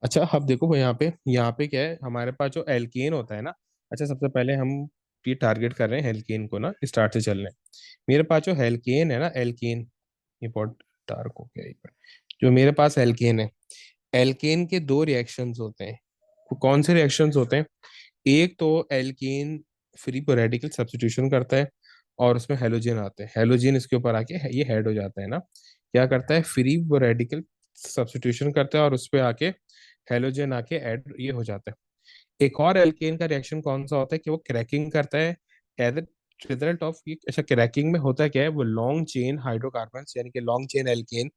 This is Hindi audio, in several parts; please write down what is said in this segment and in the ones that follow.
अच्छा अब देखो यहाँ पे क्या है हमारे पास जो एल्केन होता है ना। अच्छा सबसे पहले हम ये टारगेट कर रहे हैं एल्केन को ना, स्टार्ट से चल रहे हैं। मेरे पास जो एल्केन है ना, एल्केन, ये बहुत डार्क हो गया एक बार। जो मेरे पास एल्केन है, एल्केन के दो रिएक्शंस होते हैं। वो कौन से रिएक्शंस होते हैं? एक तो एल्केन फ्री रेडिकल सब्स्टिट्यूशन करता है और उसमें हेलोजन आते हैं। हेलोजन इसके ऊपर आके ये हेड हो जाता है ना। क्या करता है? फ्री रेडिकल सब्स्टिट्यूशन करता है और उस पे आके हेलोजन आके ऐड ये हो जाता है। एक और एल्केन का रिएक्शन कौन सा होता है कि वो क्रैकिंग करता है एज ए रिजल्ट ऑफ ये। अच्छा क्रैकिंग में होता क्या है, वो लॉन्ग चेन हाइड्रोकार्बन यानी कि लॉन्ग चेन एल्केन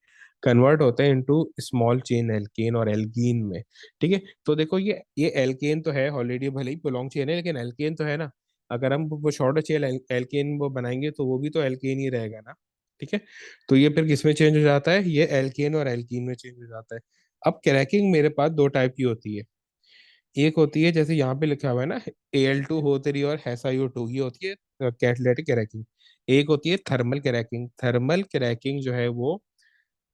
कन्वर्ट होते हैं इनटू स्मॉल चेन एल्केन और एल्कीन में। ठीक है, तो देखो ये एल्केन तो है ऑलरेडी, भले ही लॉन्ग चेन है लेकिन एल्केन तो है ना। अगर हम वो शॉर्टर चेन एल्केन वो बनाएंगे तो वो भी तो एल्केन ही रहेगा ना। ठीक है, तो ये फिर किस में चेंज हो जाता है? ये एल्केन और एल्कीन में चेंज हो जाता है। अब क्रैकिंग मेरे पास दो टाइप की होती है। एक होती है जैसे यहाँ पे लिखा हुआ है ना, Al2 O3 और SiO2, ये होती है कैटालिटिक क्रैकिंग। एक होती है थर्मल क्रैकिंग। थर्मल क्रैकिंग जो है वो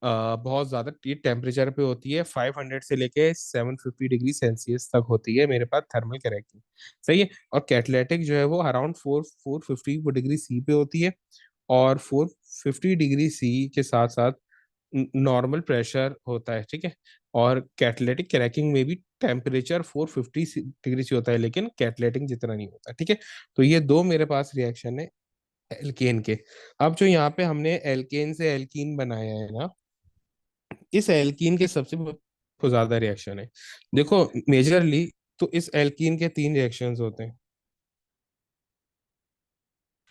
बहुत ज्यादा टेम्परेचर पे होती है, 500 से लेके 750 डिग्री सेल्सियस तक होती है मेरे पास थर्मल क्रैकिंग। सही है। और कैटलेटिक जो है वो अराउंड 450 डिग्री सी पे होती है। और 450 डिग्री सी के साथ साथ नॉर्मल प्रेशर होता है। ठीक है, और कैटलेटिक क्रैकिंग में भी टेम्परेचर 450 डिग्री से होता है लेकिन कैटलेटिक जितना नहीं होता। ठीक है, तो ये दो मेरे पास रिएक्शन है एल्केन के। अब जो यहाँ पे हमने एल्केन से एल्कीन बनाया है ना, इस एल्कीन के सबसे ज्यादा रिएक्शन है। देखो मेजरली तो इस एल्कीन के तीन रिएक्शंस होते हैं।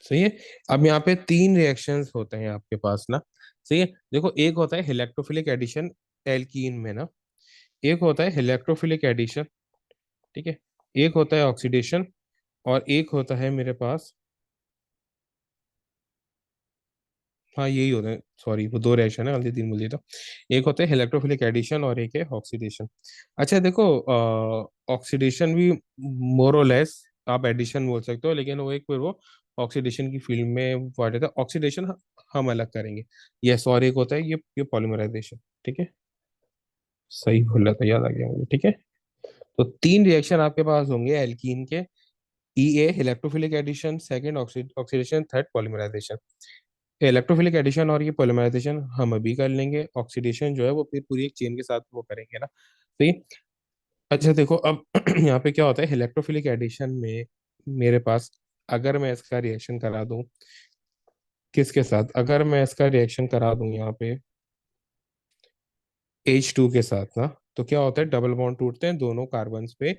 सही है। अब यहाँ पे तीन रिएक्शंस होते हैं आपके पास ना। सही है। देखो एक होता है इलेक्ट्रोफिलिक एडिशन एल्कीन में ना। एक होता है इलेक्ट्रोफिलिक एडिशन। ठीक है। एक होता है ऑक्सीडेशन। और एक होता है मेरे पास, हाँ यही होता है, सॉरी वो दो रिएक्शन है, गलती तीन बोल दिया था। एक होता है इलेक्ट्रोफिलिक एडिशन और एक है ऑक्सीडेशन। अच्छा देखो, ऑक्सीडेशन भी मोर और लेस आप एडिशन बोल सकते हो, लेकिन वो एक फिर वो ऑक्सीडेशन की फील्ड में पार्ट है। ऑक्सीडेशन हम अलग करेंगे। यस, और एक होता है ये पॉलीमराइजेशन। ठीक है, सही बोल रहा था, याद आ गया मुझे। ठीक है, तो तीन रिएक्शन आपके पास होंगे एल्कीन के। ई electrophilic addition, second oxidation, third polymerisation. Electrophilic addition और ये पॉलीमराइजेशन हम अभी कर लेंगे, ऑक्सीडेशन जो है वो फिर पूरी एक चेन के साथ वो करेंगे ना। तो ये, अच्छा देखो अब यहाँ पे क्या होता है इलेक्ट्रोफिलिक एडिशन में मेरे पास, अगर मैं इसका रिएक्शन करा दूं किसके साथ, अगर मैं इसका रिएक्शन करा दूं यहाँ पे H2 के साथ ना, तो क्या होता है डबल बॉन्ड टूटते हैं दोनों कार्बन पे।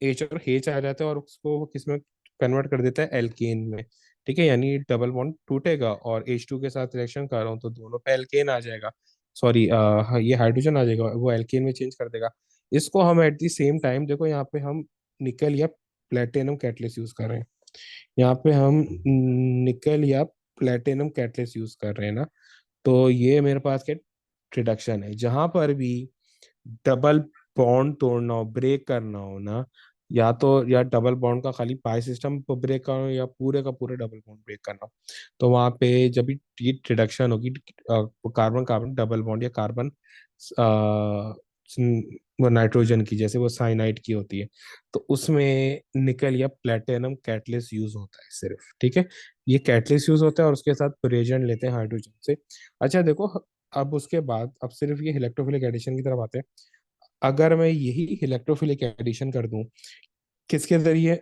H और H आ जाता है और उसको वो किस में कन्वर्ट कर देता है? एल्केन में। ठीक है, यानी डबल बॉन्ड टूटेगा और H2 के साथ रिएक्शन कर रहा हूँ तो दोनों पे एल्केन आ जाएगा। सॉरी, ये हाइड्रोजन आ जाएगा, वो एल्केन में चेंज कर देगा। इसको हम एट द सेम टाइम देखो यहाँ पे हम निकल या प्लेटिनम कैटलिस्ट यूज कर रहे हैं। यहाँ पे हम निकल या प्लेटिनम कैटलिस्ट यूज कर रहे हैं ना। तो ये मेरे पास क्या रिडक्शन है, जहां पर भी डबल बॉन्ड तोड़ना हो, ब्रेक करना हो ना, या तो या डबल बॉन्ड का खाली पाई सिस्टम पर ब्रेक करना हो या पूरे का पूरे डबल बॉन्ड ब्रेक करना हो, तो वहां पे जब भी ये रिडक्शन होगी, कार्बन कार्बन डबल बॉन्ड या कार्बन वो नाइट्रोजन की जैसे वो साइनाइड की होती है, तो उसमें निकल या प्लेटिनम कैटलिस्ट यूज होता है सिर्फ। ठीक है, ये कैटलिस्ट यूज होता है और उसके साथ रिएजेंट लेते हैं हाइड्रोजन से। अच्छा देखो, अब उसके बाद अब सिर्फ ये इलेक्ट्रोफिलिक एडिशन की तरफ आते हैं। अगर मैं यही इलेक्ट्रोफिलिक एडिशन कर दूं किसके जरिए?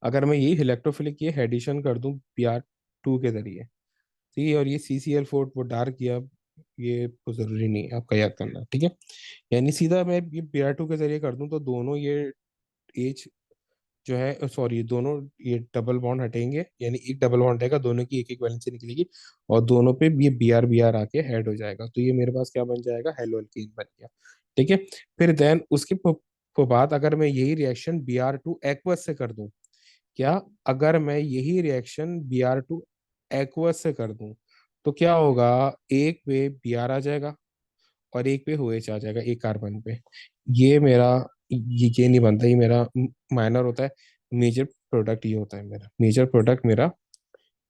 अगर मैं यही इलेक्ट्रोफिलिक ये एडिशन कर दूं Br2 के जरिए, ठीक है, और ये CCl4 वो डार्क किया, ये तो जरूरी नहीं है आपका याद करना। ठीक है, यानी सीधा मैं ये Br2 के जरिए कर दूं तो दोनों ये एच जो है, सॉरी दोनों ये डबल बॉन्ड हटेंगे, यानी एक डबल बॉन्ड रहेगा, दोनों की एक एक वैलेंसी निकलेगी और दोनों पे ये Br आके ऐड हो जाएगा, तो ये मेरे पास क्या बन जाएगा? हेलो एल्केन बन गया। ठीक है, फिर देन उसके बाद अगर मैं यही रिएक्शन Br2 एक्वस से कर दूं, क्या, अगर मैं यही रिएक्शन Br2 एक्वस से कर दूं तो क्या होगा? एक पे Br आ जाएगा और एक पे OH आ जाएगा, एक कार्बन पे। ये मेरा, ये नहीं बनता, ये मेरा माइनर होता है। मेजर प्रोडक्ट ये होता है, मेरा मेजर प्रोडक्ट मेरा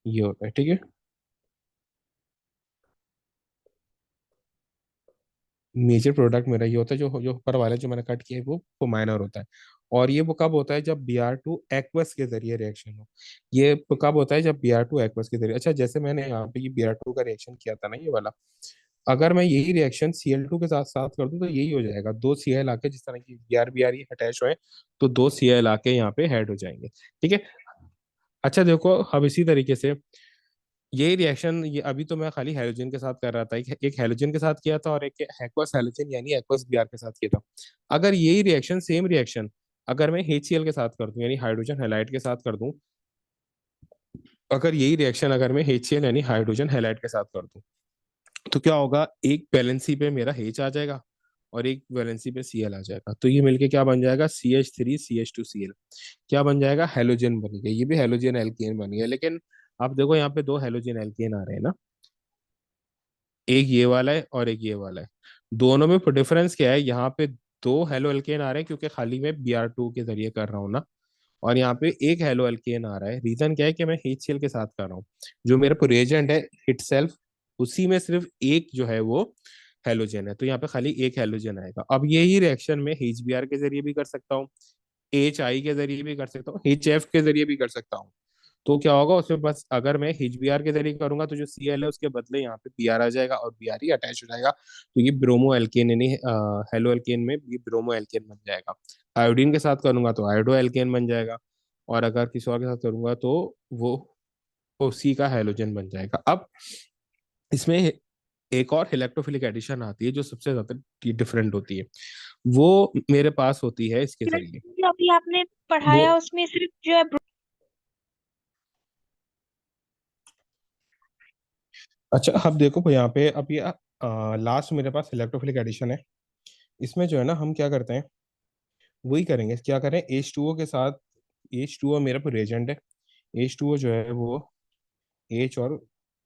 ये होता है। ठीक है, मेजर प्रोडक्ट मेरा ये होता है, जो जो ऊपर वाला जो मैंने कट किया है वो माइनर होता है। और ये वो कब होता है, जब Br2 एक्वस के जरिए रिएक्शन हो। ये तो कब होता है, जब Br2 एक्वस के जरिए। अच्छा, जैसे मैंने यहाँ पे ये Br2 का रिएक्शन किया था ना, ये वाला, अगर मैं यही रिएक्शन Cl2 के साथ साथ कर दूं तो यही हो जाएगा, दो Cl आके जिस तरह की Br ये अटैच हुए, तो दो Cl आके यहाँ पे हेड हो जाएंगे। ठीक है। अच्छा देखो, अब इसी तरीके से यही रिएक्शन, ये अभी तो मैं खाली हैलोजन के साथ कर रहा था, एक हैलोजन के साथ किया था और एक एक्वस हैलोजन यानी एक्वस Br के साथ किया था। अगर यही रिएक्शन, सेम रिएक्शन, अगर मैं HCl के साथ कर दूं यानी हाइड्रोजन हैलाइड के साथ कर दूं, अगर यही रिएक्शन अगर मैं HCl यानी हाइड्रोजन हैलाइड के साथ कर दूं, तो क्या होगा, एक वैलेंसी पे मेरा H आ जाएगा और एक वैलेंसी पे Cl आ जाएगा, तो ये मिलके क्या बन जाएगा, CH3CH2Cl। क्या बन जाएगा, हेलोजन बन गया, ये भी हेलोजन एल्केन बन गया। लेकिन आप देखो यहाँ पे दो हेलोजन एल्केन आ रहे हैं ना, एक ये वाला है और एक ये वाला है। दोनों में डिफरेंस क्या है, यहाँ पे दो हेलो एल्केन आ रहे हैं क्योंकि खाली मैं Br2 के जरिए कर रहा हूँ ना, और यहाँ पे एक हेलो एल्केन आ रहा है। रीजन क्या है कि मैं HCl के साथ कर रहा हूँ। जो मेरा रिएजेंट है इटसेल्फ, उसी में सिर्फ एक जो है वो हेलोजन है, तो यहाँ पे खाली एक हेलोजन आएगा। अब यही रिएक्शन में HBr के जरिए भी कर सकता हूँ, HI के जरिए भी कर सकता हूँ, HF के जरिए भी कर सकता हूँ। तो क्या होगा उसमें, बस अगर मैं HBr के जरिए करूंगा तो जो Cl है उसके बदले यहाँ पे Br आ जाएगा और Br ही अटैच हो जाएगा, तो ये ब्रोमो एल्केन यानी हेलो एल्केन में ये ब्रोमो एल्केन बन जाएगा। आयोडीन के साथ करूंगा तो आयोडो एल्केन बन जाएगा, और अगर किसी और के साथ करूंगा तो वो उसी का हेलोजन बन जाएगा। अब इसमें एक और इलेक्ट्रोफिलिक एडिशन आती है जो सबसे ज्यादा डिफरेंट होती है, वो मेरे पास होती है इसके जरिए। जो अभी आपने वो, पढ़ाया उसमें सिर्फ जो है अच्छा अब देखो यहाँ पे, अब ये लास्ट मेरे पास इलेक्ट्रोफिलिक एडिशन है। इसमें जो है ना, हम क्या करते हैं, वही करेंगे, क्या करें, H2O के साथ, H2O मेरा रिएजेंट है, H2O जो है वो H और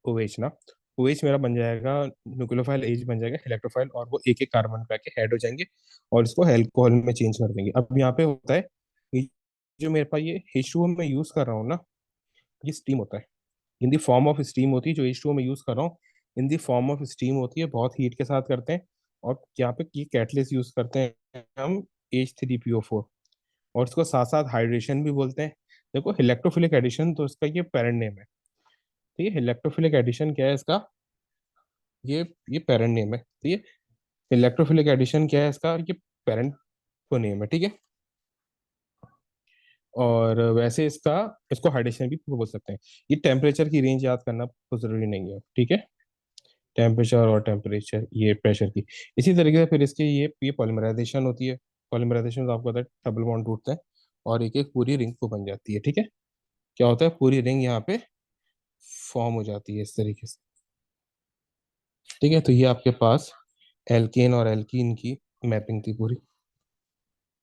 OH ना, OH मेरा बन जाएगा, न्यूक्लियोफाइल H बन जाएगा इलेक्ट्रोफाइल, और वो एक एक कार्बन पे आके हेड हो जाएंगे और इसको अल्कोहल में चेंज कर देंगे। अब यहाँ पे होता है, ये जो मेरे पास ये H2O में यूज कर रहा हूँ ना, ये स्टीम होता है, इन दी फॉर्म ऑफ स्टीम होती है। जो H2O में यूज कर रहा हूँ, इन दी फॉर्म ऑफ स्टीम होती है, बहुत हीट के साथ करते हैं। और यहाँ पे ये कैटलिस्ट यूज करते हैं हम, H3PO4, और इसको साथ साथ हाइड्रेशन भी बोलते हैं। देखो इलेक्ट्रोफिलिक एडिशन तो इसका ये पेरेंट नेम है, तो ये इलेक्ट्रोफिलिक एडिशन क्या है इसका, ये पेरेंट नेम है, तो ये इलेक्ट्रोफिलिक एडिशन क्या है इसका, ये पेरेंट को नेम है। ठीक है। और वैसे इसका, इसको हाइड्रेशन भी बोल सकते हैं। ये टेम्परेचर की रेंज याद करना तो जरूरी नहीं है, ठीक है। टेम्परेचर और टेम्परेचर, ये प्रेशर की। इसी तरीके से फिर इसके ये पॉलीमराइजेशन होती है। पॉलीमराइजेशन तो आपको पता है, डबल बॉन्ड टूटते हैं और एक एक पूरी रिंग को बन जाती है। ठीक है। क्या होता है, पूरी रिंग यहाँ पे फॉर्म हो जाती है इस तरीके से। ठीक है, तो ये आपके पास एल्केन और एल्कीन की मैपिंग थी पूरी।